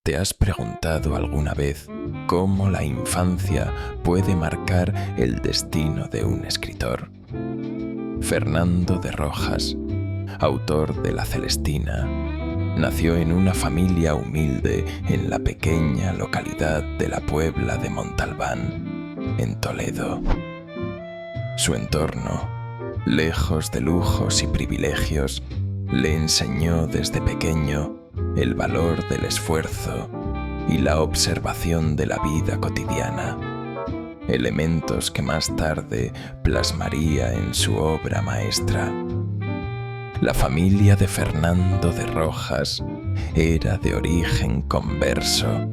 ¿Te has preguntado alguna vez cómo la infancia puede marcar el destino de un escritor? Fernando de Rojas, autor de La Celestina, nació en una familia humilde en la pequeña localidad de la Puebla de Montalbán, en Toledo. Su entorno, lejos de lujos y privilegios, le enseñó desde pequeño el valor del esfuerzo y la observación de la vida cotidiana, elementos que más tarde plasmaría en su obra maestra. La familia de Fernando de Rojas era de origen converso,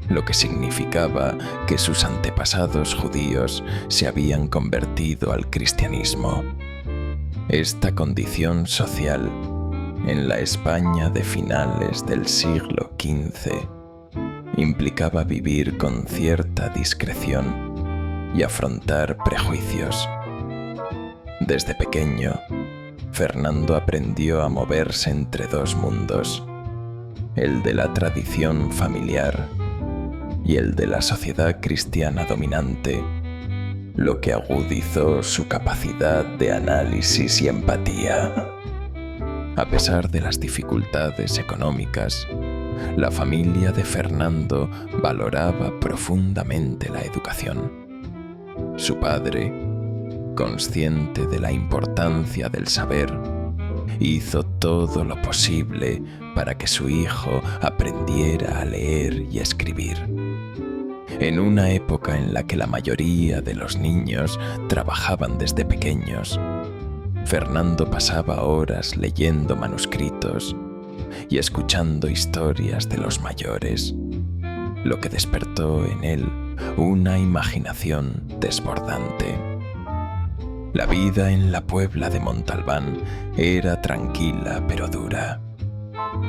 lo que significaba que sus antepasados judíos se habían convertido al cristianismo. Esta condición social, en la España de finales del siglo XV, implicaba vivir con cierta discreción y afrontar prejuicios. Desde pequeño, Fernando aprendió a moverse entre dos mundos, el de la tradición familiar y el de la sociedad cristiana dominante, lo que agudizó su capacidad de análisis y empatía. A pesar de las dificultades económicas, la familia de Fernando valoraba profundamente la educación. Su padre, consciente de la importancia del saber, hizo todo lo posible para que su hijo aprendiera a leer y escribir. En una época en la que la mayoría de los niños trabajaban desde pequeños, Fernando pasaba horas leyendo manuscritos y escuchando historias de los mayores, lo que despertó en él una imaginación desbordante. La vida en la Puebla de Montalbán era tranquila pero dura.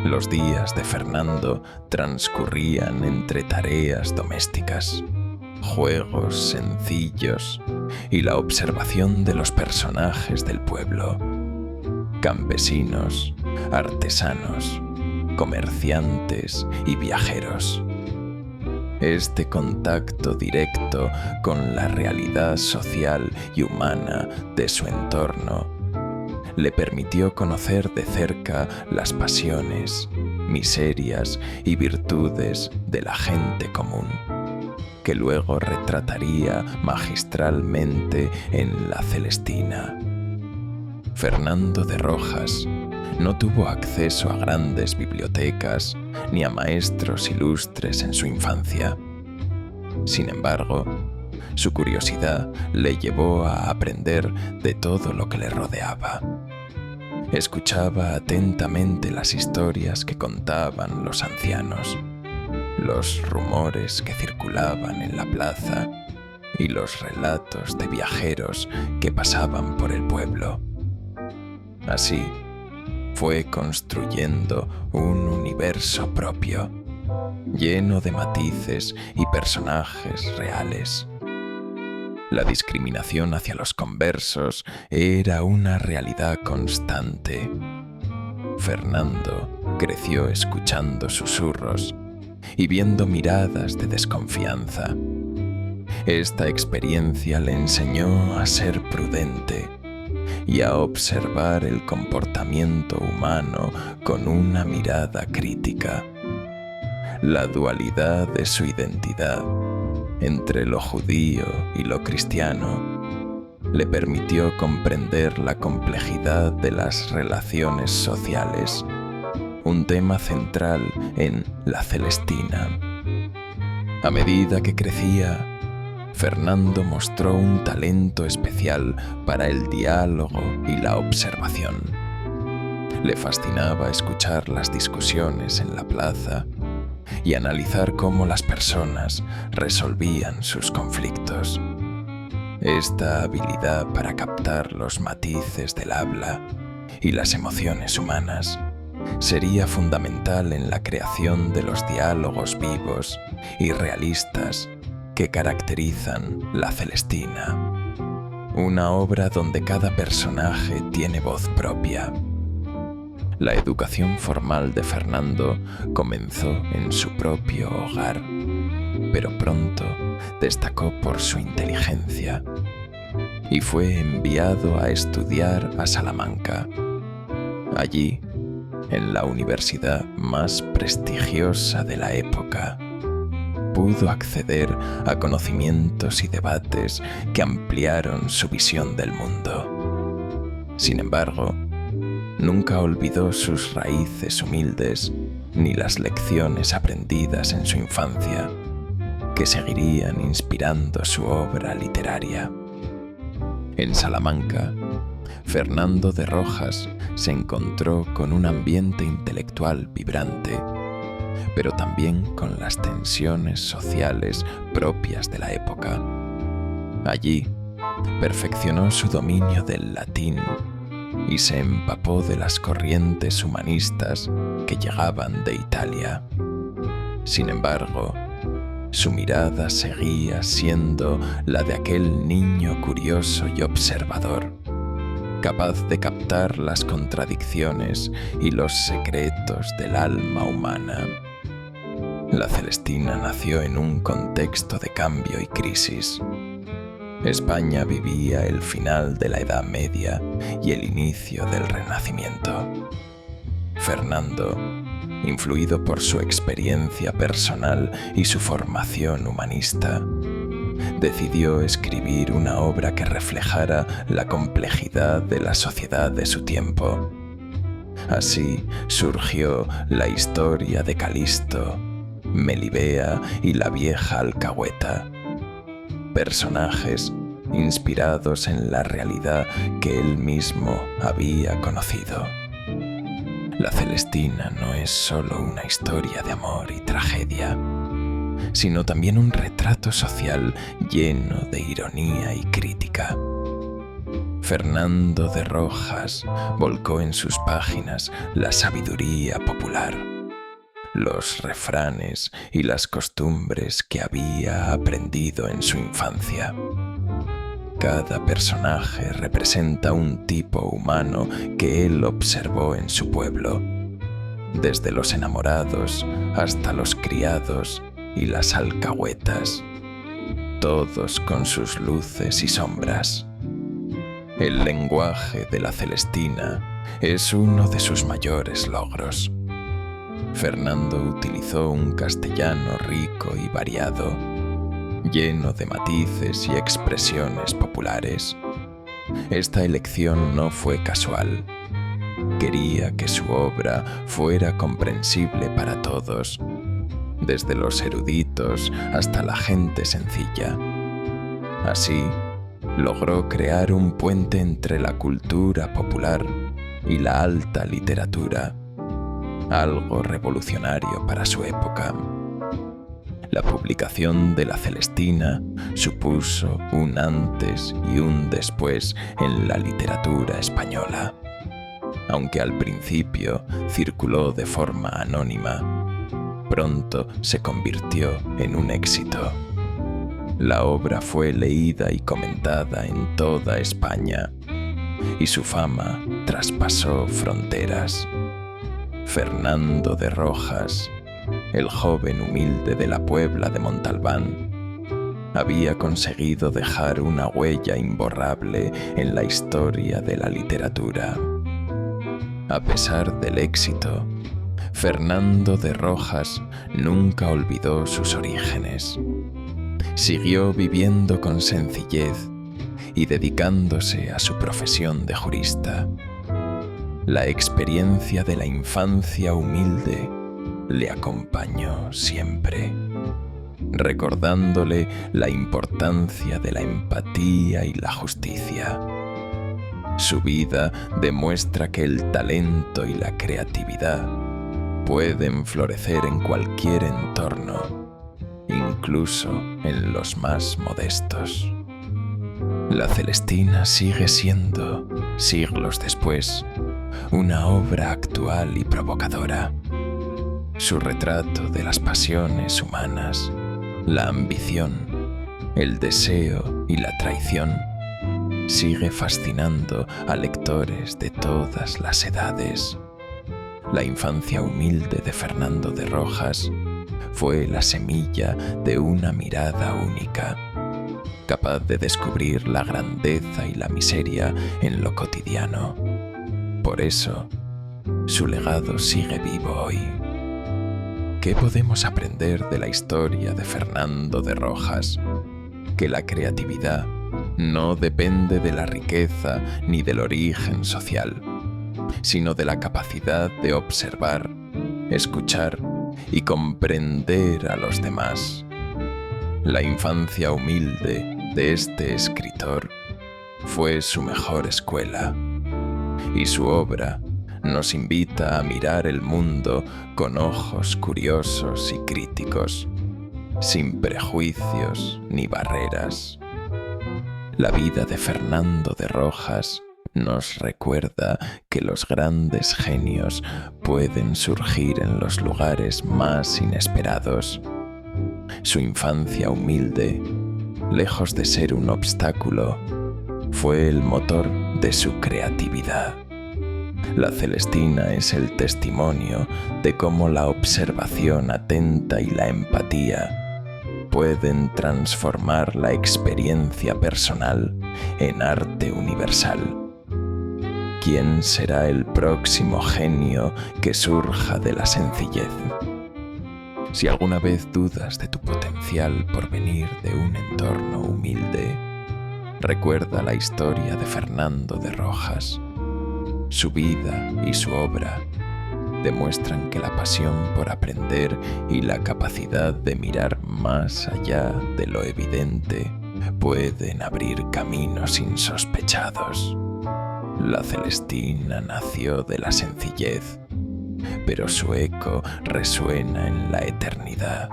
Los días de Fernando transcurrían entre tareas domésticas, juegos sencillos y la observación de los personajes del pueblo: campesinos, artesanos, comerciantes y viajeros. Este contacto directo con la realidad social y humana de su entorno le permitió conocer de cerca las pasiones, miserias y virtudes de la gente común, que luego retrataría magistralmente en La Celestina. Fernando de Rojas no tuvo acceso a grandes bibliotecas ni a maestros ilustres en su infancia. Sin embargo, su curiosidad le llevó a aprender de todo lo que le rodeaba. Escuchaba atentamente las historias que contaban los ancianos, los rumores que circulaban en la plaza y los relatos de viajeros que pasaban por el pueblo. Así, fue construyendo un universo propio, lleno de matices y personajes reales. La discriminación hacia los conversos era una realidad constante. Fernando creció escuchando susurros y viendo miradas de desconfianza. Esta experiencia le enseñó a ser prudente y a observar el comportamiento humano con una mirada crítica. La dualidad de su identidad entre lo judío y lo cristiano le permitió comprender la complejidad de las relaciones sociales, un tema central en La Celestina. A medida que crecía, Fernando mostró un talento especial para el diálogo y la observación. Le fascinaba escuchar las discusiones en la plaza y analizar cómo las personas resolvían sus conflictos. Esta habilidad para captar los matices del habla y las emociones humanas sería fundamental en la creación de los diálogos vivos y realistas que caracterizan La Celestina, una obra donde cada personaje tiene voz propia. La educación formal de Fernando comenzó en su propio hogar, pero pronto destacó por su inteligencia y fue enviado a estudiar a Salamanca. Allí, en la universidad más prestigiosa de la época, pudo acceder a conocimientos y debates que ampliaron su visión del mundo. Sin embargo, nunca olvidó sus raíces humildes ni las lecciones aprendidas en su infancia, que seguirían inspirando su obra literaria. En Salamanca, Fernando de Rojas se encontró con un ambiente intelectual vibrante, pero también con las tensiones sociales propias de la época. Allí, perfeccionó su dominio del latín y se empapó de las corrientes humanistas que llegaban de Italia. Sin embargo, su mirada seguía siendo la de aquel niño curioso y observador, capaz de captar las contradicciones y los secretos del alma humana. La Celestina nació en un contexto de cambio y crisis. España vivía el final de la Edad Media y el inicio del Renacimiento. Fernando, influido por su experiencia personal y su formación humanista, decidió escribir una obra que reflejara la complejidad de la sociedad de su tiempo. Así surgió la historia de Calisto, Melibea y la vieja alcahueta, personajes inspirados en la realidad que él mismo había conocido. La Celestina no es solo una historia de amor y tragedia, sino también un retrato social lleno de ironía y crítica. Fernando de Rojas volcó en sus páginas la sabiduría popular, los refranes y las costumbres que había aprendido en su infancia. Cada personaje representa un tipo humano que él observó en su pueblo, desde los enamorados hasta los criados y las alcahuetas, todos con sus luces y sombras. El lenguaje de la Celestina es uno de sus mayores logros. Fernando utilizó un castellano rico y variado, lleno de matices y expresiones populares. Esta elección no fue casual. Quería que su obra fuera comprensible para todos, desde los eruditos hasta la gente sencilla. Así, logró crear un puente entre la cultura popular y la alta literatura, algo revolucionario para su época. La publicación de la Celestina supuso un antes y un después en la literatura española. Aunque al principio circuló de forma anónima, pronto se convirtió en un éxito. La obra fue leída y comentada en toda España, y su fama traspasó fronteras. Fernando de Rojas, el joven humilde de la Puebla de Montalbán, había conseguido dejar una huella imborrable en la historia de la literatura. A pesar del éxito, Fernando de Rojas nunca olvidó sus orígenes. Siguió viviendo con sencillez y dedicándose a su profesión de jurista. La experiencia de la infancia humilde le acompañó siempre, recordándole la importancia de la empatía y la justicia. Su vida demuestra que el talento y la creatividad pueden florecer en cualquier entorno, incluso en los más modestos. La Celestina sigue siendo, siglos después, una obra actual y provocadora. Su retrato de las pasiones humanas, la ambición, el deseo y la traición sigue fascinando a lectores de todas las edades. La infancia humilde de Fernando de Rojas fue la semilla de una mirada única, capaz de descubrir la grandeza y la miseria en lo cotidiano. Por eso, su legado sigue vivo hoy. ¿Qué podemos aprender de la historia de Fernando de Rojas? Que la creatividad no depende de la riqueza ni del origen social, sino de la capacidad de observar, escuchar y comprender a los demás. La infancia humilde de este escritor fue su mejor escuela, y su obra nos invita a mirar el mundo con ojos curiosos y críticos, sin prejuicios ni barreras. La vida de Fernando de Rojas nos recuerda que los grandes genios pueden surgir en los lugares más inesperados. Su infancia humilde, lejos de ser un obstáculo, fue el motor de su creatividad. La Celestina es el testimonio de cómo la observación atenta y la empatía pueden transformar la experiencia personal en arte universal. ¿Quién será el próximo genio que surja de la sencillez? Si alguna vez dudas de tu potencial por venir de un entorno humilde, recuerda la historia de Fernando de Rojas. Su vida y su obra demuestran que la pasión por aprender y la capacidad de mirar más allá de lo evidente pueden abrir caminos insospechados. La Celestina nació de la sencillez, pero su eco resuena en la eternidad.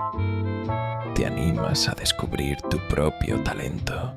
¿Te animas a descubrir tu propio talento?